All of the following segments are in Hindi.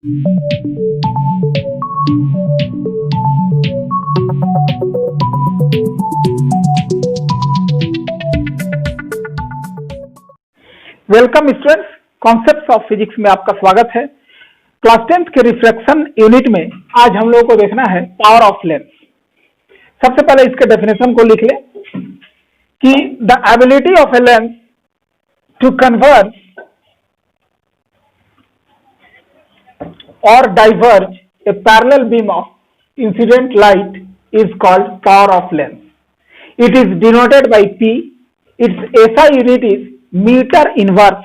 Welcome students, concepts of physics में आपका स्वागत है। क्लास 10th के रिफ्रैक्शन यूनिट में आज हम लोगों को देखना है पावर ऑफ लेंस। सबसे पहले इसके डेफिनेशन को लिख लें कि the ability of a lens to converge और diverge a parallel beam of incident light is called power of lens. It is denoted by P. Its SI unit is metre inverse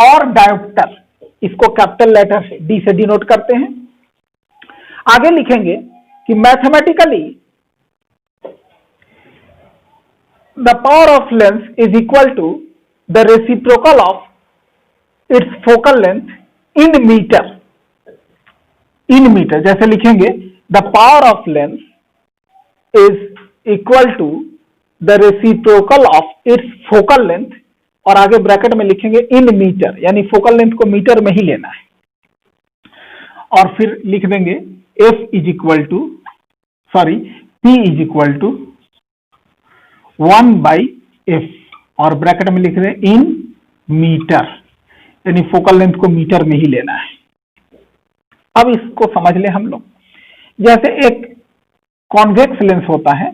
और डायोप्टर। इसको कैपिटल लेटर से D से डिनोट करते हैं। आगे लिखेंगे कि mathematically the power of lens is equal to the reciprocal of its focal length in metre. In metre जैसे लिखेंगे the power of lens is equal to the reciprocal of its focal length, और आगे ब्रैकेट में लिखेंगे इन मीटर, यानी फोकल लेंथ को मीटर में ही लेना है। और फिर लिख देंगे F is equal to P is equal to 1/F, और ब्रैकेट में लिख रहे हैं इन मीटर, यानी फोकल लेंथ को मीटर में ही लेना है। अब इसको समझ ले हम लोग। जैसे एक कॉन्वेक्स लेंस होता है,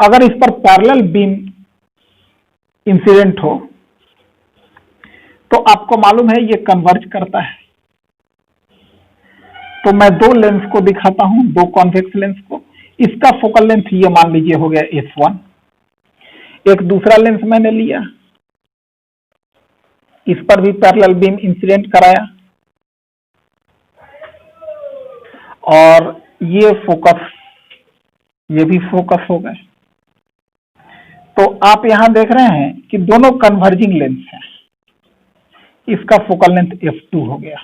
अगर इस पर पैरेलल बीम इंसिडेंट हो तो आपको मालूम है ये कन्वर्ज करता है। तो मैं दो लेंस को दिखाता हूं, दो कॉन्वेक्स लेंस को। इसका फोकल लेंथ ये मान लीजिए हो गया f1। एक दूसरा लेंस मैंने लिया, इस पर भी पैरेलल बीम इंसिडेंट कराया और ये भी फोकस हो गए। तो आप यहां देख रहे हैं कि दोनों कन्वर्जिंग लेंस हैं। इसका फोकल लेंथ f2 हो गया।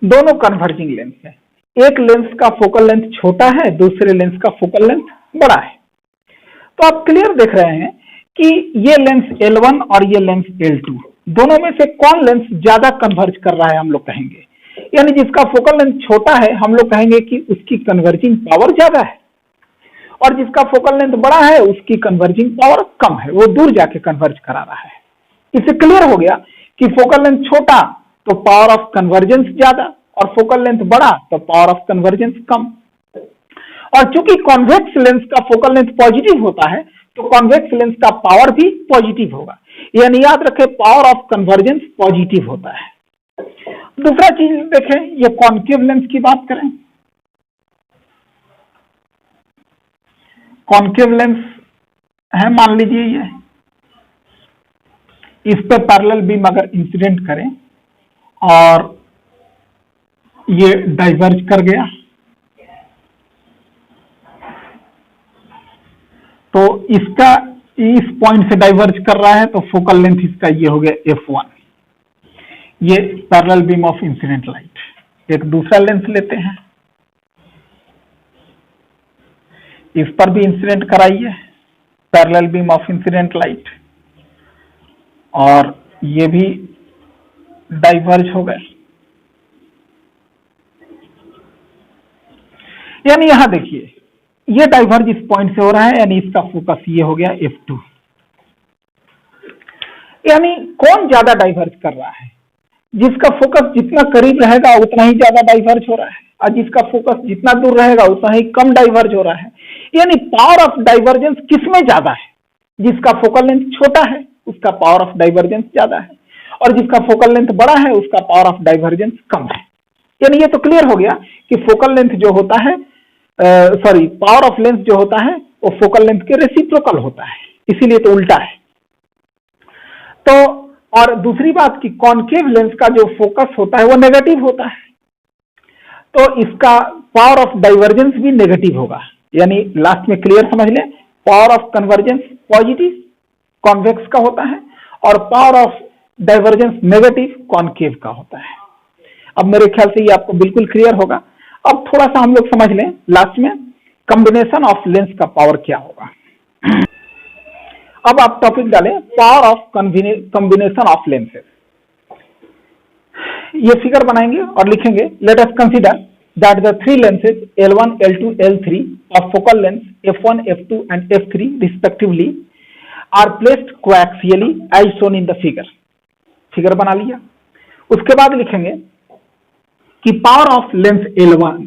दोनों कन्वर्जिंग लेंस है। एक लेंस का फोकल लेंथ छोटा है, दूसरे लेंस का फोकल लेंथ बड़ा है। तो आप क्लियर देख रहे हैं कि ये लेंस L1 और ये लेंस L2, दोनों में से कौन लेंस ज्यादा कन्वर्ज कर रहा है हम लोग कहेंगे। यानी जिसका फोकल लेंथ छोटा है हम लोग कहेंगे कि उसकी कन्वर्जिंग पावर ज्यादा है, और जिसका फोकल लेंथ बड़ा है उसकी कन्वर्जिंग पावर कम है, वो दूर जाके कन्वर्ज करा रहा है। इससे क्लियर हो गया कि फोकल लेंथ छोटा तो पावर ऑफ कन्वर्जेंस ज्यादा, और फोकल लेंथ बड़ा तो पावर ऑफ कन्वर्जेंस कम। और चूंकि कॉन्वेक्स लेंस का फोकल लेंथ पॉजिटिव होता है तो कॉन्वेक्स लेंस का पावर भी पॉजिटिव होगा, यानी याद रखें पावर ऑफ कन्वर्जेंस पॉजिटिव होता है। दूसरा चीज देखें, ये कॉन्केव लेंस की बात करें। कॉन्केव लेंस है, मान लीजिए ये, इस पे पैरेलल बीम अगर इंसिडेंट करें और ये डाइवर्ज कर गया तो इसका इस पॉइंट से डाइवर्ज कर रहा है तो फोकल लेंथ इसका ये हो गया f1। ये parallel beam of incident light. एक दूसरा लेंस लेते हैं, इस पर भी इंसिडेंट कराइए parallel beam of incident light, और ये भी डाइवर्ज हो गए। यानी यहां देखिए ये डाइवर्ज इस पॉइंट से हो रहा है, यानी इसका फोकस ये हो गया f2। यानी कौन ज्यादा डाइवर्ज कर रहा है? जिसका फोकस जितना करीब रहेगा उतना ही ज्यादा डाइवर्ज हो रहा है, और जिसका फोकस जितना दूर रहेगा उतना ही कम डाइवर्ज हो रहा है। यानी पावर ऑफ डाइवर्जेंस किसमें ज्यादा है? जिसका फोकल लेंथ छोटा है उसका पावर ऑफ डाइवर्जेंस ज्यादा है, और जिसका फोकल लेंथ बड़ा है उसका पावर ऑफ डाइवर्जेंस कम है। यानी ये तो क्लियर हो गया कि फोकल लेंथ जो होता है, पावर ऑफ लेंथ जो होता है वो फोकल लेंथ के रेसिप्रोकल होता है, इसीलिए तो उल्टा है। तो और दूसरी बात कि कॉन्केव लेंस का जो फोकस होता है वो नेगेटिव होता है, तो इसका पावर ऑफ डाइवर्जेंस भी नेगेटिव होगा। यानी लास्ट में क्लियर समझ लें, power of convergence positive convex का होता है और power of divergence negative concave का होता है। अब मेरे ख्याल से ये आपको बिल्कुल क्लियर होगा। अब थोड़ा सा हम लोग समझ लें लास्ट में कॉम्बिनेशन ऑफ लेंस का पावर क्या होगा। अब आप टॉपिक डालें power of combination of lenses. ये फिगर बनाएंगे और लिखेंगे let us consider that the three lenses L1, L2, L3 of focal length f1, f2 and f3 respectively are placed coaxially as shown in the figure. Figure बना लिया। उसके बाद लिखेंगे कि power of lens L1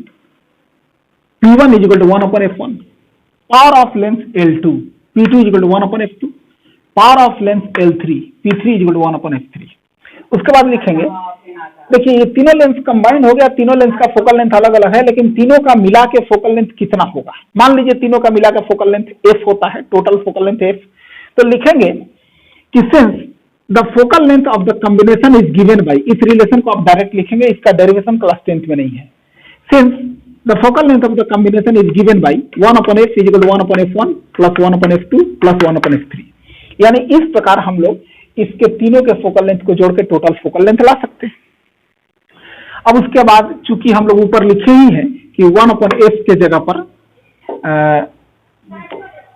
P1 is equal to 1 upon f1, power of lens L2 P2 is equal to 1 upon f2, power of lens L3 P3 is equal to 1 upon f3। उसके बाद लिखेंगे, देखिए ये तीनों लेंस कंबाइन हो गया, तीनों लेंस का फोकल लेंथ अलग अलग है, लेकिन तीनों का मिला के फोकल लेंथ कितना होगा। मान लीजिए तीनों का मिला के फोकल लेंथ f होता है, टोटल फोकल लेंथ f, तो लिखेंगे कि since the focal length of the combination is given bye, इस रिलेशन को आप डायरेक्ट लिखेंगे, इसका डेरिवेशन क्लास 10th में नहीं है। Since the focal length of the combination is given by 1 upon f is equal to 1 upon f1 plus 1 upon f2 plus 1 upon f3, यानी इस प्रकार हम लोग इसके तीनों के फोकल लेंथ को जोड़ के टोटल फोकल लेंथ ला सकते हैं। अब उसके बाद चूंकि हम लोग ऊपर लिखे ही हैं कि 1 upon f के जगह पर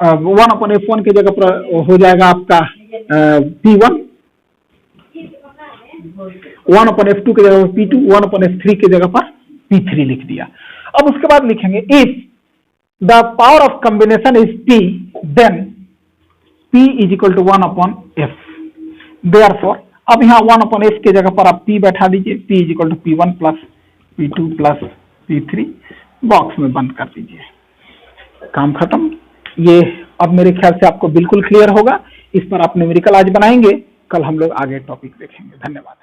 1 upon f1 के जगह पर हो जाएगा आपका P1, 1 upon f2 के जगह पर P2, 1 upon f3 के जगह पर P3 लिख दिया। अब उसके बाद लिखेंगे if the power of combination is P, then P is equal to 1 upon f। Therefore अब यहाँ 1 upon f के जगह पर आप P बैठा दीजिए, P is equal to P1 plus P2 plus P3, box में बंद कर दीजिए, काम खत्म। ये अब मेरे ख्याल से आपको बिल्कुल क्लियर होगा। इस पर आप न्यूमेरिकल आज बनाएंगे, कल हम लोग आगे टॉपिक देखेंगे। धन्यवाद।